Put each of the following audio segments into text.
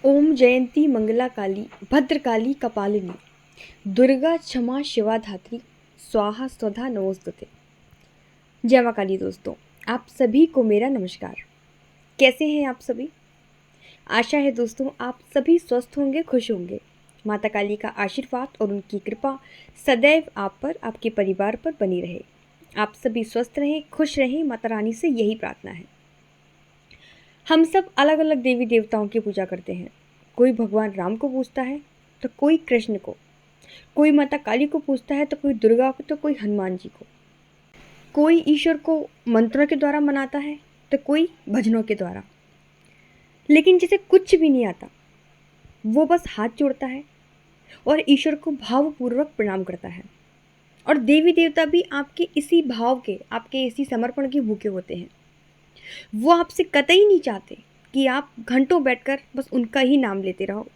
ओम जयंती मंगला काली भद्रकाली कपालिनी दुर्गा क्षमा शिवा धात्री स्वाहा स्वधा नमोस्तुते। जय मां काली। दोस्तों, आप सभी को मेरा नमस्कार। कैसे हैं आप सभी? आशा है दोस्तों आप सभी स्वस्थ होंगे, खुश होंगे। माता काली का आशीर्वाद और उनकी कृपा सदैव आप पर, आपके परिवार पर बनी रहे। आप सभी स्वस्थ रहें, खुश रहें, माता रानी से यही प्रार्थना है। हम सब अलग अलग देवी देवताओं की पूजा करते हैं। कोई भगवान राम को पूजता है तो कोई कृष्ण को, कोई माता काली को पूजता है तो कोई दुर्गा को, तो कोई हनुमान जी को। कोई ईश्वर को मंत्रों के द्वारा मनाता है तो कोई भजनों के द्वारा। लेकिन जिसे कुछ भी नहीं आता वो बस हाथ जोड़ता है और ईश्वर को भावपूर्वक प्रणाम करता है। और देवी देवता भी आपके इसी भाव के, आपके इसी समर्पण के भूखे होते हैं। वो आपसे कतई नहीं चाहते कि आप घंटों बैठकर बस उनका ही नाम लेते रहो।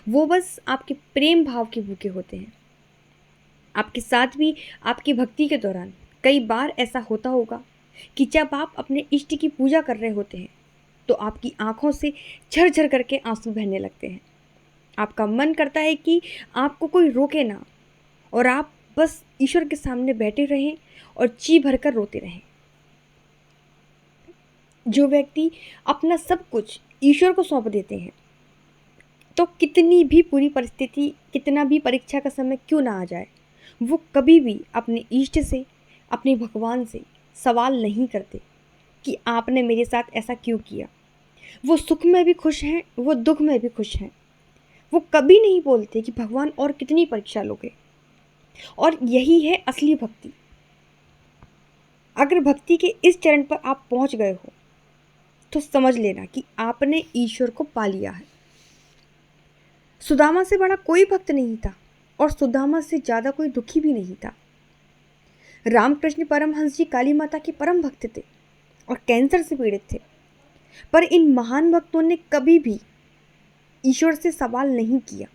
वो बस आपके प्रेम भाव के भूखे होते हैं। आपके साथ भी आपकी भक्ति के दौरान कई बार ऐसा होता होगा कि जब आप अपने इष्ट की पूजा कर रहे होते हैं तो आपकी आंखों से झरझर करके आंसू बहने लगते हैं। आपका मन करता है कि आपको कोई रोके ना और आप बस ईश्वर के सामने बैठे रहें और जी भरकर रोते रहें। जो व्यक्ति अपना सब कुछ ईश्वर को सौंप देते हैं तो कितनी भी पूरी परिस्थिति, कितना भी परीक्षा का समय क्यों ना आ जाए, वो कभी भी अपने इष्ट से, अपने भगवान से सवाल नहीं करते कि आपने मेरे साथ ऐसा क्यों किया। वो सुख में भी खुश हैं, वो दुख में भी खुश हैं। वो कभी नहीं बोलते कि भगवान और कितनी परीक्षा लोगे। और यही है असली भक्ति। अगर भक्ति के इस चरण पर आप पहुंच गए हो तो समझ लेना कि आपने ईश्वर को पा लिया है। सुदामा से बड़ा कोई भक्त नहीं था और सुदामा से ज़्यादा कोई दुखी भी नहीं था। रामकृष्ण परमहंस जी काली माता के परम भक्त थे और कैंसर से पीड़ित थे। पर इन महान भक्तों ने कभी भी ईश्वर से सवाल नहीं किया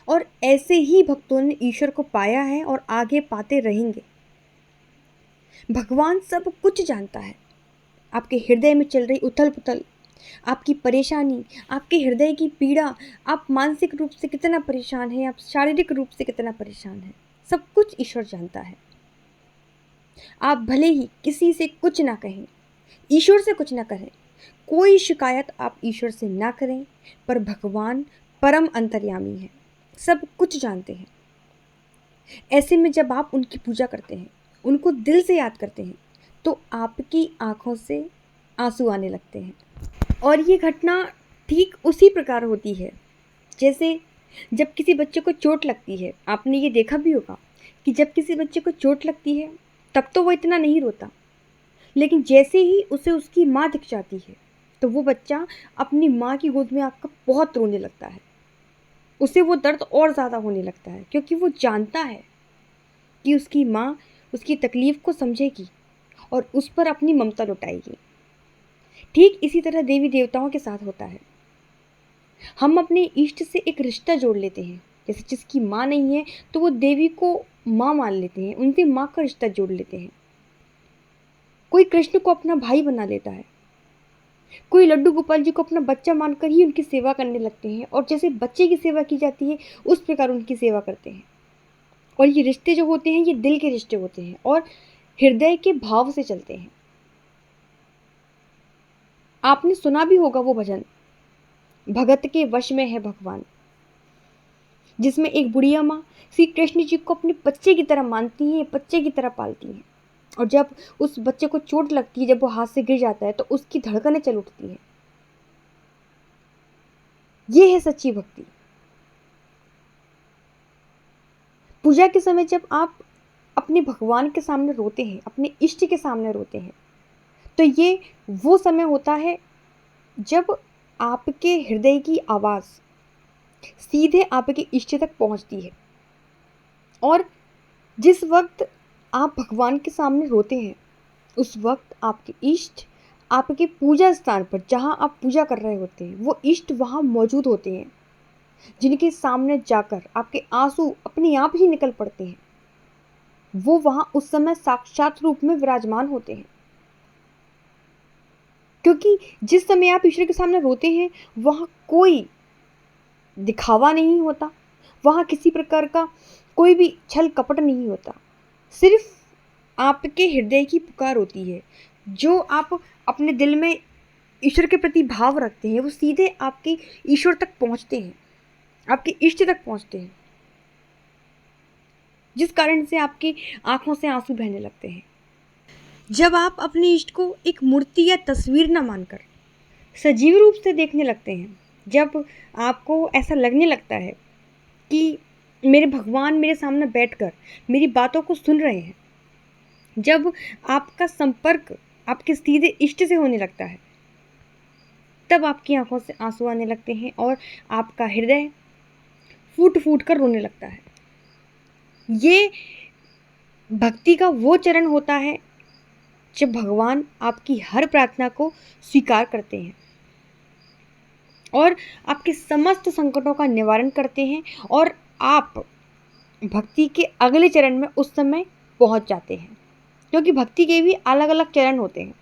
और ऐसे ही भक्तों ने ईश्वर को पाया है और आगे पाते रहेंगे। भगवान सब कुछ जानता है। आपके हृदय में चल रही उथल पुथल, आपकी परेशानी, आपके हृदय की पीड़ा, आप मानसिक रूप से कितना परेशान हैं, आप शारीरिक रूप से कितना परेशान हैं, सब कुछ ईश्वर जानता है। आप भले ही किसी से कुछ ना कहें, ईश्वर से कुछ ना करें, कोई शिकायत आप ईश्वर से ना करें, पर भगवान परम अंतर्यामी है, सब कुछ जानते हैं। ऐसे में जब आप उनकी पूजा करते हैं, उनको दिल से याद करते हैं, तो आपकी आंखों से आंसू आने लगते हैं। और ये घटना ठीक उसी प्रकार होती है जैसे जब किसी बच्चे को चोट लगती है। आपने ये देखा भी होगा कि जब किसी बच्चे को चोट लगती है तब तो वो इतना नहीं रोता, लेकिन जैसे ही उसे उसकी माँ दिख जाती है तो वो बच्चा अपनी माँ की गोद में आकर बहुत रोने लगता है। उसे वो दर्द और ज़्यादा होने लगता है क्योंकि वो जानता है कि उसकी माँ उसकी तकलीफ़ को समझेगी और उस पर अपनी ममता लुटाएगी। ठीक इसी तरह देवी देवताओं के साथ होता है। हम अपने इष्ट से एक रिश्ता जोड़ लेते हैं। जैसे जिसकी माँ नहीं है तो वो देवी को माँ मान लेते हैं, उनसे माँ का रिश्ता जोड़ लेते हैं। कोई कृष्ण को अपना भाई बना लेता है, कोई लड्डू गोपाल जी को अपना बच्चा मानकर ही उनकी सेवा करने लगते हैं और जैसे बच्चे की सेवा की जाती है उस प्रकार उनकी सेवा करते हैं। और ये रिश्ते जो होते हैं ये दिल के रिश्ते होते हैं और हृदय के भाव से चलते हैं। आपने सुना भी होगा वो भजन, भगत के वश में है भगवान, जिसमें एक बुढ़िया माँ श्री कृष्ण जी को अपने बच्चे की तरह मानती हैं, बच्चे की तरह पालती हैं। और जब उस बच्चे को चोट लगती है, जब वो हाथ से गिर जाता है तो उसकी धड़कनें चल उठती हैं। ये है सच्ची भक्ति। पूजा के समय जब आप अपने भगवान के सामने रोते हैं, अपने इष्ट के सामने रोते हैं, तो ये वो समय होता है जब आपके हृदय की आवाज़ सीधे आपके इष्ट तक पहुंचती है। और जिस वक्त आप भगवान के सामने रोते हैं उस वक्त आपके इष्ट आपके पूजा स्थान पर, जहां आप पूजा कर रहे होते हैं, वो इष्ट वहां मौजूद होते हैं, जिनके सामने जाकर आपके आंसू अपने आप ही निकल पड़ते हैं। वो वहां उस समय साक्षात रूप में विराजमान होते हैं। क्योंकि जिस समय आप ईश्वर के सामने रोते हैं वहाँ कोई दिखावा नहीं होता, वहाँ किसी प्रकार का कोई भी छल कपट नहीं होता, सिर्फ आपके हृदय की पुकार होती है। जो आप अपने दिल में ईश्वर के प्रति भाव रखते हैं वो सीधे आपके ईश्वर तक पहुँचते हैं, आपके इष्ट तक पहुँचते हैं, जिस कारण से आपकी आंखों से आंसू बहने लगते हैं। जब आप अपने इष्ट को एक मूर्ति या तस्वीर न मानकर सजीव रूप से देखने लगते हैं, जब आपको ऐसा लगने लगता है कि मेरे भगवान मेरे सामने बैठकर मेरी बातों को सुन रहे हैं, जब आपका संपर्क आपके सीधे इष्ट से होने लगता है, तब आपकी आंखों से आंसू आने लगते हैं और आपका हृदय फूट फूट कर रोने लगता है। ये भक्ति का वो चरण होता है जब भगवान आपकी हर प्रार्थना को स्वीकार करते हैं और आपके समस्त संकटों का निवारण करते हैं और आप भक्ति के अगले चरण में उस समय पहुंच जाते हैं। क्योंकि भक्ति के भी अलग अलग चरण होते हैं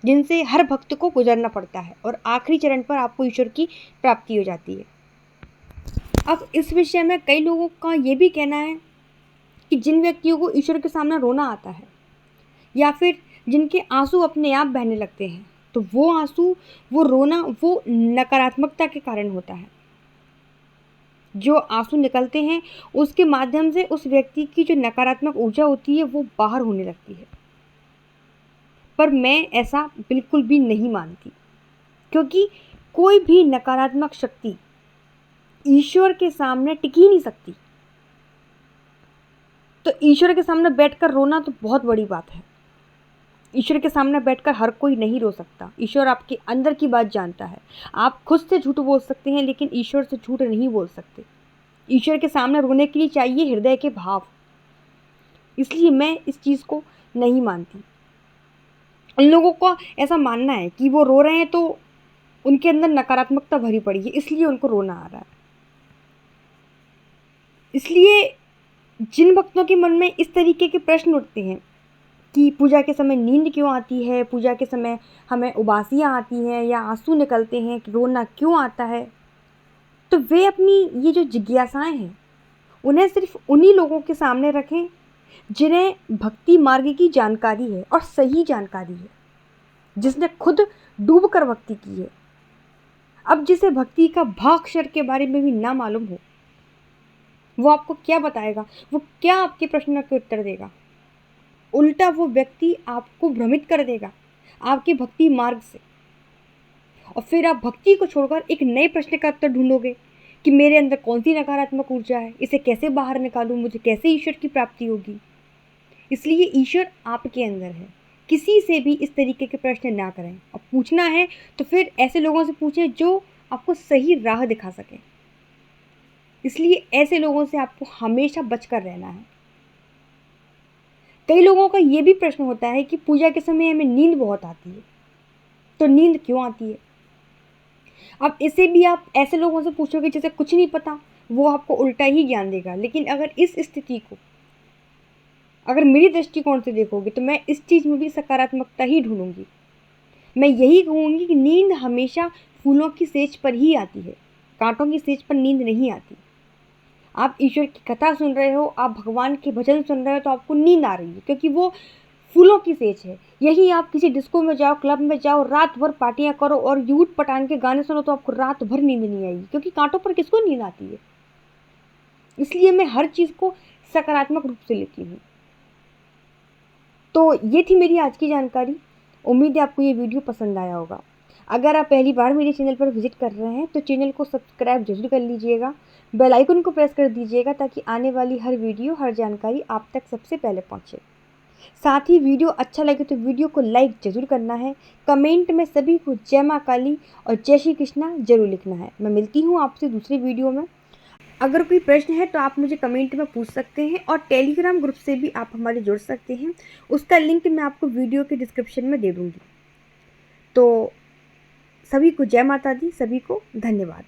जिनसे हर भक्त को गुजरना पड़ता है और आखिरी चरण पर आपको ईश्वर की प्राप्ति हो जाती है। अब इस विषय में कई लोगों का ये भी कहना है कि जिन व्यक्तियों को ईश्वर के सामने रोना आता है या फिर जिनके आंसू अपने आप बहने लगते हैं, तो वो आंसू, वो रोना, वो नकारात्मकता के कारण होता है। जो आंसू निकलते हैं उसके माध्यम से उस व्यक्ति की जो नकारात्मक ऊर्जा होती है वो बाहर होने लगती है। पर मैं ऐसा बिल्कुल भी नहीं मानती, क्योंकि कोई भी नकारात्मक शक्ति ईश्वर के सामने टिक ही नहीं सकती। तो ईश्वर के सामने बैठकर रोना तो बहुत बड़ी बात है। ईश्वर के सामने बैठकर हर कोई नहीं रो सकता। ईश्वर आपके अंदर की बात जानता है। आप खुद से झूठ बोल सकते हैं लेकिन ईश्वर से झूठ नहीं बोल सकते। ईश्वर के सामने रोने के लिए चाहिए हृदय के भाव। इसलिए मैं इस चीज़ को नहीं मानती। उन लोगों का ऐसा मानना है कि वो रो रहे हैं तो उनके अंदर नकारात्मकता भरी पड़ी है, इसलिए उनको रोना आ रहा है। इसलिए जिन भक्तों के मन में इस तरीके के प्रश्न उठते हैं कि पूजा के समय नींद क्यों आती है, पूजा के समय हमें उबासियाँ आती हैं या आंसू निकलते हैं, रोना क्यों आता है, तो वे अपनी ये जो जिज्ञासाएं हैं उन्हें सिर्फ उन्हीं लोगों के सामने रखें जिन्हें भक्ति मार्ग की जानकारी है और सही जानकारी है, जिसने खुद डूब कर भक्ति की है। अब जिसे भक्ति का भा अक्षर के बारे में भी ना मालूम हो, वो आपको क्या बताएगा, वो क्या आपके प्रश्न के उत्तर देगा। उल्टा वो व्यक्ति आपको भ्रमित कर देगा आपके भक्ति मार्ग से, और फिर आप भक्ति को छोड़कर एक नए प्रश्न का उत्तर ढूंढोगे कि मेरे अंदर कौन सी नकारात्मक ऊर्जा है, इसे कैसे बाहर निकालूं, मुझे कैसे ईश्वर की प्राप्ति होगी। इसलिए ईश्वर आपके अंदर है। किसी से भी इस तरीके के प्रश्न ना करें। अब पूछना है तो फिर ऐसे लोगों से पूछें जो आपको सही राह दिखा सकें। इसलिए ऐसे लोगों से आपको हमेशा बचकर रहना है। कई लोगों का ये भी प्रश्न होता है कि पूजा के समय हमें नींद बहुत आती है, तो नींद क्यों आती है। अब इसे भी आप ऐसे लोगों से पूछोगे जिसे कुछ नहीं पता, वो आपको उल्टा ही ज्ञान देगा। लेकिन अगर इस स्थिति को अगर मेरी दृष्टिकोण से देखोगे तो मैं इस चीज़ में भी सकारात्मकता ही ढूंढूंगी। मैं यही कहूँगी कि नींद हमेशा फूलों की सेज पर ही आती है, कांटों की सेज पर नींद नहीं आती। आप ईश्वर की कथा सुन रहे हो, आप भगवान के भजन सुन रहे हो तो आपको नींद आ रही है, क्योंकि वो फूलों की सेज है। यही आप किसी डिस्को में जाओ, क्लब में जाओ, रात भर पार्टियाँ करो और यूट पटांग के गाने सुनो तो आपको रात भर नींद नहीं आएगी, क्योंकि कांटों पर किसको नींद आती है। इसलिए मैं हर चीज़ को सकारात्मक रूप से लेती हूँ। तो ये थी मेरी आज की जानकारी। उम्मीद है आपको ये वीडियो पसंद आया होगा। अगर आप पहली बार मेरे चैनल पर विजिट कर रहे हैं तो चैनल को सब्सक्राइब जरूर कर लीजिएगा, बेल आइकन को प्रेस कर दीजिएगा ताकि आने वाली हर वीडियो, हर जानकारी आप तक सबसे पहले पहुंचे। साथ ही वीडियो अच्छा लगे तो वीडियो को लाइक जरूर करना है। कमेंट में सभी को जय माँ काली और जय श्री कृष्णा जरूर लिखना है। मैं मिलती हूँ आपसे दूसरी वीडियो में। अगर कोई प्रश्न है तो आप मुझे कमेंट में पूछ सकते हैं और टेलीग्राम ग्रुप से भी आप हमारे जुड़ सकते हैं। उसका लिंक मैं आपको वीडियो के डिस्क्रिप्शन में दे दूँगी। तो सभी को जय माता दी, सभी को धन्यवाद।